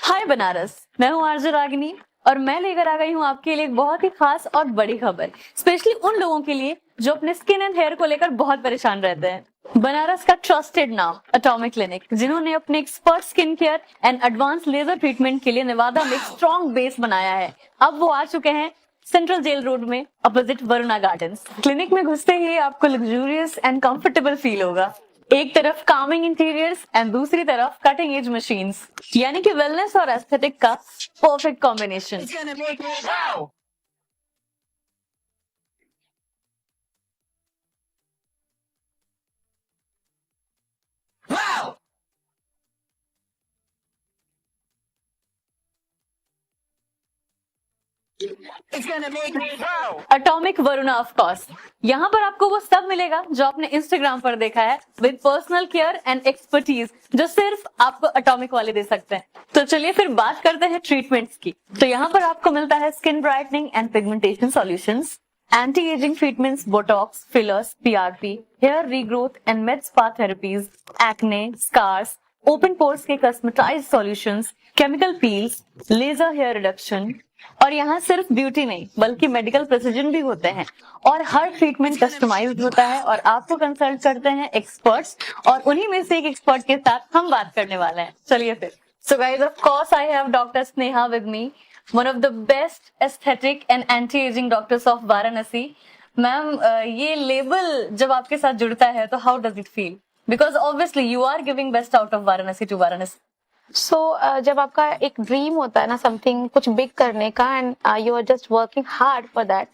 हाय बनारस, मैं हूँ आरजे रागिनी और मैं लेकर आ गई हूँ आपके लिए एक बहुत ही खास और बड़ी खबर, स्पेशली उन लोगों के लिए जो अपने स्किन एंड हेयर को लेकर बहुत परेशान रहते हैं। बनारस का ट्रस्टेड नाम एटॉमिक क्लिनिक, जिन्होंने अपने expert skin care and advance laser treatment के लिए नेवादा में एक स्ट्रॉन्ग बेस बनाया है। अब वो आ चुके हैं सेंट्रल जेल रोड में अपोजिट वरुणा गार्डन्स। क्लिनिक में घुसते ही आपको लग्जूरियस एंड कंफर्टेबल फील होगा। एक तरफ कामिंग इंटीरियर्स एंड दूसरी तरफ कटिंग एज मशीन्स, यानी कि वेलनेस और एस्थेटिक का perfect combination. Atomic Varuna of course. यहाँ पर आपको वो सब मिलेगा जो आपने इंस्टाग्राम पर देखा है, with personal care and expertise जो सिर्फ आपको एटॉमिक वाले दे सकते हैं। तो चलिए फिर बात करते हैं ट्रीटमेंट्स की। तो यहाँ पर आपको मिलता है skin brightening and pigmentation solutions, anti ageing treatments, botox, fillers, PRP, hair regrowth and med spa therapies, acne, scars, open pores के customised solutions, chemical peels, laser hair reduction. और यहाँ सिर्फ ब्यूटी नहीं बल्कि मेडिकल प्रिसीजन भी होते हैं और हर ट्रीटमेंट कस्टमाइज्ड होता है और आपको कंसल्ट करते हैं एक्सपर्ट्स, और उन्हीं में से एक एक्सपर्ट के साथ हम बात करने वाले हैं। चलिए फिर। So guys, of course I have doctor Sneha with me, one of the best aesthetic and anti ageing doctors of Varanasi. Ma'am, ये लेबल जब आपके साथ जुड़ता है तो how does it feel? Because obviously you are giving best out of Varanasi to Varanasi. जब आपका एक ड्रीम होता है ना, समथिंग कुछ बिग करने का, and you are just working hard for that,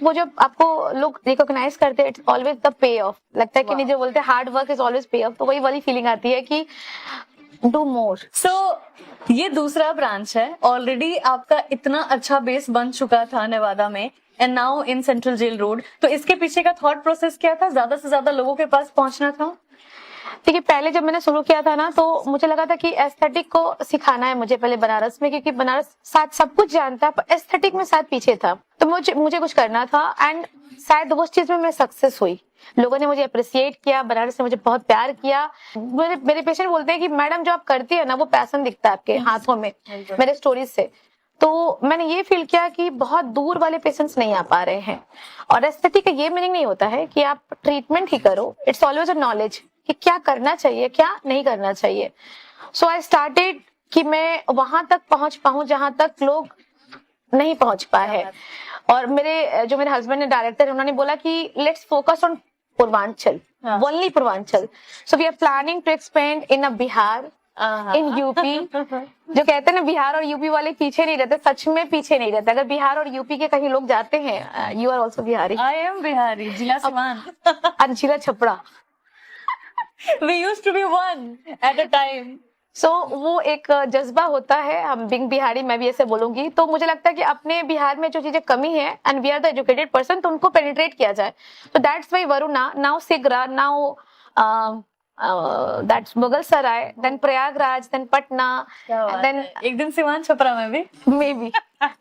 वो जब आपको लोग रिकॉग्नाइज करते हैं, it's always the pay off. लगता है कि नहीं, जो बोलते हैं hard work is always pay off, तो वही वाली फीलिंग आती है कि डू मोर। सो ये दूसरा ब्रांच है। ऑलरेडी आपका इतना अच्छा बेस बन चुका था नेवादा में and now in central jail road. तो इसके पीछे का थॉट प्रोसेस क्या था? ज्यादा से ज्यादा लोगों के पास पहुंचना था। देखिए, पहले जब मैंने शुरू किया था ना, तो मुझे लगा था कि एस्थेटिक को सिखाना है मुझे पहले बनारस में, क्योंकि बनारस साथ सब कुछ जानता पर एस्थेटिक में साथ पीछे था। तो मुझे कुछ करना था, एंड शायद उस चीज में मैं सक्सेस हुई। लोगों ने मुझे अप्रिशिएट किया, बनारस ने मुझे बहुत प्यार किया। मेरे पेशेंट बोलते हैं कि मैडम, जो आप करती है ना, वो पैशन दिखता है आपके हाथों में, मेरे स्टोरीज से। तो मैंने ये फील किया कि बहुत दूर वाले पेशेंट्स नहीं आ पा रहे हैं। और एस्थेटिक का ये मीनिंग नहीं होता है कि आप ट्रीटमेंट ही करो, इट्स ऑलवेज अ नॉलेज कि क्या करना चाहिए, क्या नहीं करना चाहिए। सो आई स्टार्टेड कि मैं वहां तक पहुंच पाऊं जहां तक लोग नहीं पहुंच पाए हैं। और मेरे हस्बैंड ने, डायरेक्टर है, उन्होंने बोला कि let's focus on Purvanchal, only Purvanchal. So we are planning to expand in a Bihar, in UP. जो कहते हैं ना, बिहार और यूपी वाले पीछे नहीं रहते, सच में पीछे नहीं रहते। अगर बिहार और यूपी के कहीं लोग जाते हैं, you are also Bihari. I am Bihari, जिला सिवान। जिला Chhapra. We used to be one at a time. सो वो एक जज्बा होता है, हम बिंग बिहारी, मैं भी ऐसे बोलूंगी। तो मुझे लगता है कि अपने बिहार में जो चीजें कमी है, and we are the educated person, तो उनको पेनिट्रेट किया जाए। तो that's why Varuna, now Sigra, now that's Mughalsarai, then Prayagraj, then Patna, then एक दिन सिवान छपरा में भी मे बी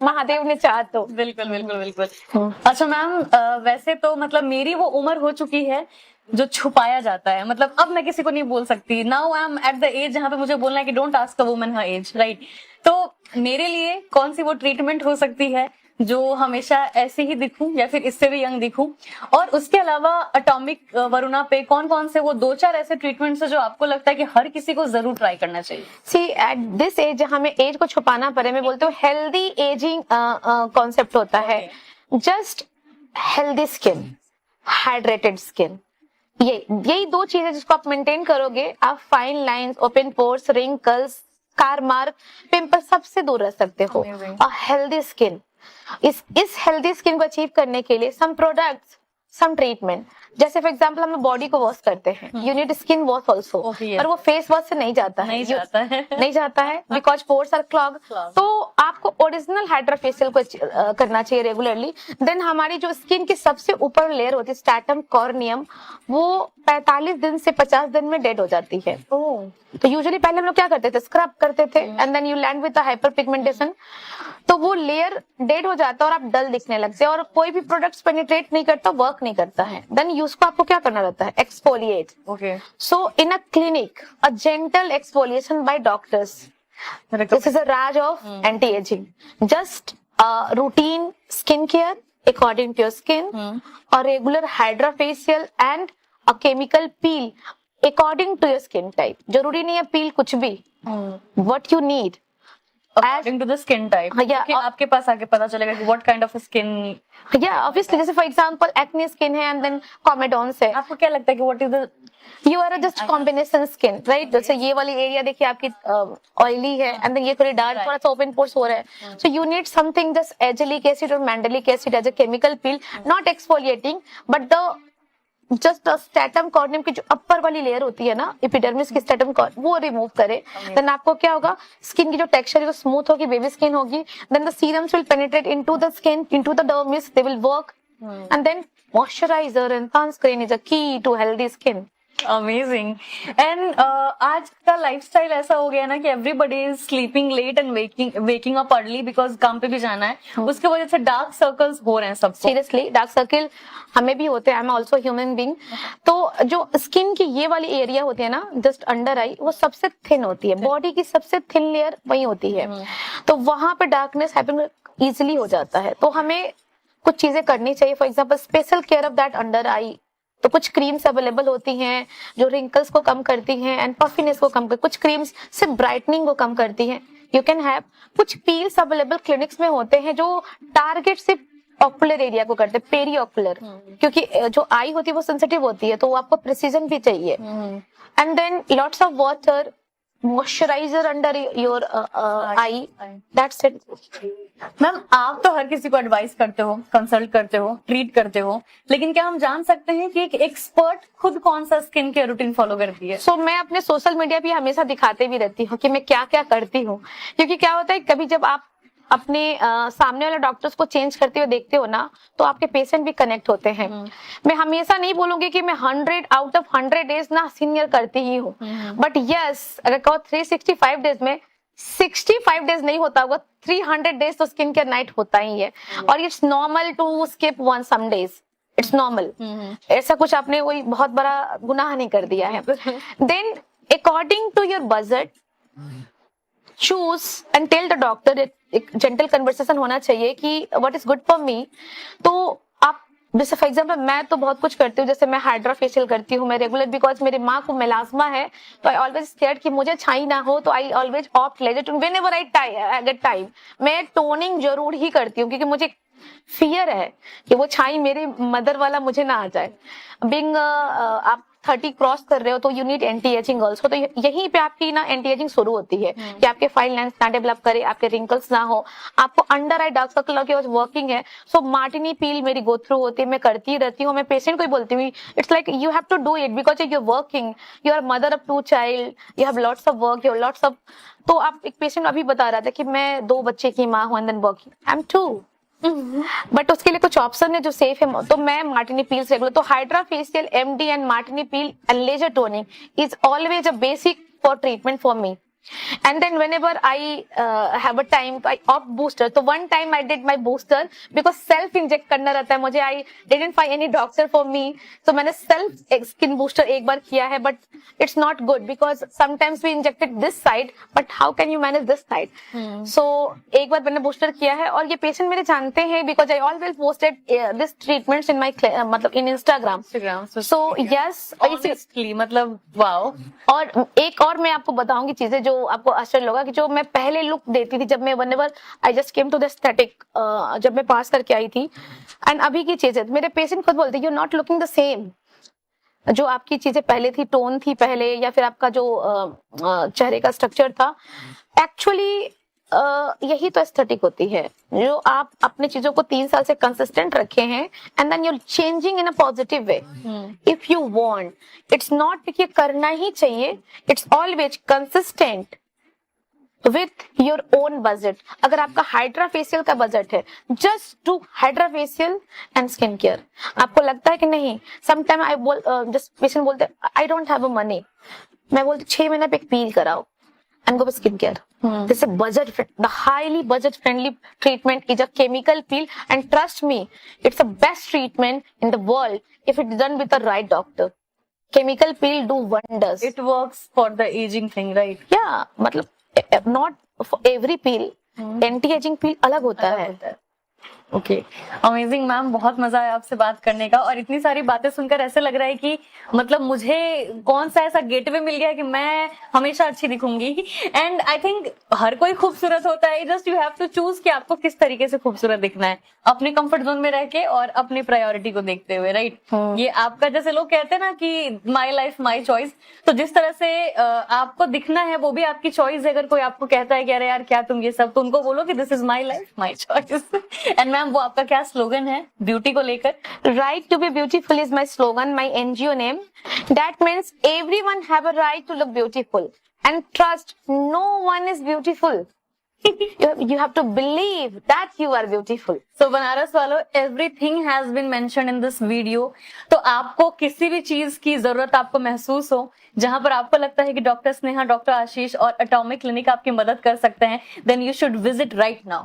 महादेव ने चाहा तो। बिल्कुल बिल्कुल बिल्कुल। अच्छा मैम, वैसे तो मतलब मेरी वो उम्र हो चुकी है जो छुपाया जाता है। मतलब अब मैं किसी को नहीं बोल सकती। Now I am at the age जहां पे मुझे बोलना है कि don't ask a woman her age, right? तो मेरे लिए कौन सी वो ट्रीटमेंट हो सकती है जो हमेशा ऐसे ही दिखूं या फिर इससे भी यंग दिखूं? और उसके अलावा एटॉमिक वरुणा पे कौन कौन से वो दो चार ऐसे ट्रीटमेंट्स है जो आपको लगता है कि हर किसी को जरूर ट्राई करना चाहिए? सी, एट दिस एज जहां हमें एज को छुपाना पड़े, मैं बोलती हूँ हेल्दी एजिंग कॉन्सेप्ट होता है। Just healthy skin, hydrated skin, यही दो चीजें जिसको आप मेंटेन करोगे, आप fine lines, open pores, wrinkles, scar mark, pimple सबसे दूर रह सकते हो। और हेल्दी स्किन, इस हेल्दी स्किन को अचीव करने के लिए सम प्रोडक्ट्स, सम ट्रीटमेंट, जैसे फॉर एग्जांपल हम बॉडी को वॉश करते हैं, you need skin wash also, पर वो फेस वॉश से नहीं जाता है, नहीं जाता है बिकॉज पोर्स आर क्लॉग। तो आपको ओरिजिनल हाइड्रा फेशियल को करना चाहिए रेगुलरली। देन हमारी जो स्किन की सबसे ऊपर लेयर होती है, स्ट्रैटम कॉर्नियम, वो 45 दिन से 50 दिन में डेड हो जाती है। तो यूजुअली पहले हम लोग क्या करते थे, स्क्रब करते थे, and then you land with hyper pigmentation. तो वो लेयर डेड हो जाता है और आप डल दिखने लगते हैं, और कोई भी प्रोडक्ट्स पेनिट्रेट नहीं करता, वर्क नहीं करता है। देन उसको आपको क्या करना रहता है, exfoliate. So in a clinic, a gentle exfoliation bye doctors This is a raj of anti-aging. Just routine skincare according to your skin, or regular hydrofacial and a chemical peel according to your skin type. जरूरी नहीं है peel कुछ भी. What you need. According to the skin type. Yeah. कि आपके पास आके पता चलेगा कि what kind of skin. Yeah, obviously. जैसे for example acne skin है and then comedones है. आपको क्या लगता है कि what is the You are just combination skin, right? जैसे ये वाली एरिया देखिए आपकी ऑयली है and then ये थोड़ी डार्क, थोड़ा सा ओपन पोर्स हो रहा है. So you need something just azelaic acid or mandelic acid as a chemical peel, not exfoliating, but the just stratum corneum की जो अपर वाली लेयर होती है ना, एपिडर्मिस की स्टैटम कॉर्नियम, वो रिमूव करे. देन आपको क्या होगा, स्किन की जो टेक्सचर है वो स्मूथ होगी, बेबी स्किन होगी. Then the serums will penetrate into the skin, into the dermis, they will work. And then moisturiser and sunscreen is a key to healthy skin. Amazing. And आज का lifestyle ऐसा हो गया ना कि everybody is sleeping late and waking up early because काम पे भी जाना है. उसके वजह से डार्क सर्कल्स हो रहे हैं सबको. सीरियसली डार्क सर्किल हमें भी होते हैं. I am also human being. तो जो स्किन की ये वाली एरिया होती है ना, जस्ट अंडर आई, वो सबसे थिन होती है. बॉडी की सबसे थिन लेयर वही होती है. तो वहां पे डार्कनेस हैपन इजिली हो जाता है. तो हमें कुछ चीजें करनी चाहिए. For example special care of that under eye. तो कुछ क्रीम्स अवेलेबल होती हैं जो रिंकल्स को कम करती हैं एंड पफिनेस को कम करती. कुछ क्रीम्स सिर्फ ब्राइटनिंग को कम करती हैं. यू कैन हैव कुछ पील्स अवेलेबल क्लिनिक्स में होते हैं जो टारगेट सिर्फ ऑक्यूलर एरिया को करते हैं, पेरी ऑक्यूलर, क्योंकि जो आई होती है वो सेंसिटिव होती है, तो आपको प्रिसीजन भी चाहिए. And then lots of water, moisturiser under your eye, that's it. Ma'am आप तो हर किसी को एडवाइस करते हो, कंसल्ट करते हो, ट्रीट करते हो, लेकिन क्या हम जान सकते हैं कि एक एक्सपर्ट खुद कौन सा स्किन केयर रूटीन फॉलो करती है? सो मैं अपने सोशल मीडिया पे हमेशा दिखाते भी रहती हूँ कि मैं क्या क्या करती हूँ. क्योंकि क्या होता है, कभी जब आप अपने सामने वाले डॉक्टर्स को चेंज करते हुए देखते हो ना, तो आपके पेशेंट भी कनेक्ट होते हैं. मैं हमेशा नहीं बोलूंगी कि मैं 100 आउट ऑफ 100 डेज ना सीनियर करती ही हूँ, बट यस अगर कहो 365 डेज में 65 डेज नहीं होता होगा, 300 डेज तो स्किन केयर नाइट होता ही है. और it's normal to skip one some days. It's normal. ऐसा कुछ आपने कोई बहुत बड़ा गुनाह नहीं कर दिया है. Then according to your budget choose and tell the doctor. एक जेंटल कन्वर्सेशन होना चाहिए कि what is good for me. तो आप जैसे फॉर एग्जाम्पल मैं तो बहुत कुछ करती हूँ. जैसे मैं हाइड्रा फेशियल करती हूँ मैं रेगुलर, बिकॉज मेरी माँ को मेलास्मा है. तो आई ऑलवेज स्केयर्ड कि मुझे छाई ना हो, तो I always opt laser whenever I get time. मैं टोनिंग जरूर ही करती हूँ क्योंकि मुझे फियर है कि वो छाई मेरे मदर वाला मुझे ना आ जाए. बिंग आप 30 क्रॉस कर रहे हो तो you need anti ageing also. तो यहीं पे आपकी ना एंटी एजिंग शुरू होती है कि आपके फाइन लाइंस ना डेवलप करे, आपके रिंकल्स ना हो, आपको अंडर आई डार्क सर्कल की वर्किंग है. सो मार्टिनी पील मेरी गो थ्रू होती है, मैं करती रहती हूँ. मैं पेशेंट को ही बोलती हूँ it's like you have to do it because you are working, you are mother of 2 child, you have lots of work, you have lots of. तो आप एक पेशेंट अभी बता रहा था कि मैं 2 बच्चे की माँ हूँ and then working. I am 2. But उसके लिए कुछ ऑप्शन है जो सेफ है. तो मैं मार्टिनी पील्स रेगुलर. तो hydra facial, MD and martini peel and laser toning is always a basic for treatment for me. And then whenever I have a time, I opt booster. So one time I did my booster because self inject करना रहता है मुझे. I didn't find any doctor for me, so मैंने self skin booster एक बार किया है, but it's not good because sometimes we injected this side, but how can you manage this side? So एक बार मैंने booster किया है और ये patient मेरे जानते हैं because I always posted this treatments in my मतलब in Instagram. So yes, honestly मतलब wow. और एक और मैं आपको बताऊंगी चीजें जो आपको आश्चर्य होगा कि जो मैं पहले लुक देती थी जब मैं whenever I just came to the aesthetic, जब मैं पास करके आई थी, एंड अभी की चीजें मेरे पेशेंट खुद बोलते you not looking the same. जो आपकी चीजें पहले थी, टोन थी पहले, या फिर आपका जो चेहरे का स्ट्रक्चर था, एक्चुअली यही तो एस्थेटिक होती है जो आप अपनी चीजों को 3 साल से कंसिस्टेंट रखे हैं and then you are changing in a positive way if you want. It's not कि करना ही चाहिए, it's always consistent with your own budget. अगर आपका हाइड्रा फेशियल का बजट है, just do hydra facial and skin care. आपको लगता है कि नहीं, समटाइम आई जस्ट पेशेंट बोलते I don't have a money, मैं बोलती 6 महीने पे एक पील कराओ and go for skincare. This is a budget, the highly budget friendly treatment is a chemical peel, and trust me, it's the best treatment in the world if it's done with the right doctor. Chemical peel do wonders. It works for the aging thing, right? Yeah, मतलब not every peel, anti ageing peel अलग होता है। Okay, amazing ma'am, बहुत मजा आया आपसे बात करने का, और इतनी सारी बातें सुनकर ऐसे लग रहा है कि मतलब मुझे कौन सा ऐसा गेटवे मिल गया कि मैं हमेशा अच्छी दिखूंगी। एंड आई थिंक हर कोई खूबसूरत होता है, just you have to choose कि आपको किस तरीके से खूबसूरत दिखना है, अपने कंफर्ट जोन में रह के और अपनी प्रायोरिटी को देखते हुए, राइट। ये आपका, जैसे लोग कहते हैं ना कि माई लाइफ माई चॉइस, तो जिस तरह से आपको दिखना है वो भी आपकी चॉइस है। अगर कोई आपको कहता है कि अरे यार क्या तुम ये सब, तो उनको बोलो कि this is my life my choice. And ma'am, वो आपका क्या स्लोगन है ब्यूटी को लेकर? Right to be beautiful is my slogan, my NGO name. That means everyone have a right to look beautiful. And trust, no one is beautiful. You have to believe that you are beautiful. So Banaras वालों, everything has been mentioned in this video. तो आपको किसी भी चीज की जरूरत आपको महसूस हो, जहां पर आपको लगता है कि डॉक्टर स्नेहा, डॉक्टर आशीष और एटॉमिक क्लिनिक आपकी मदद कर सकते हैं, then you should visit right now.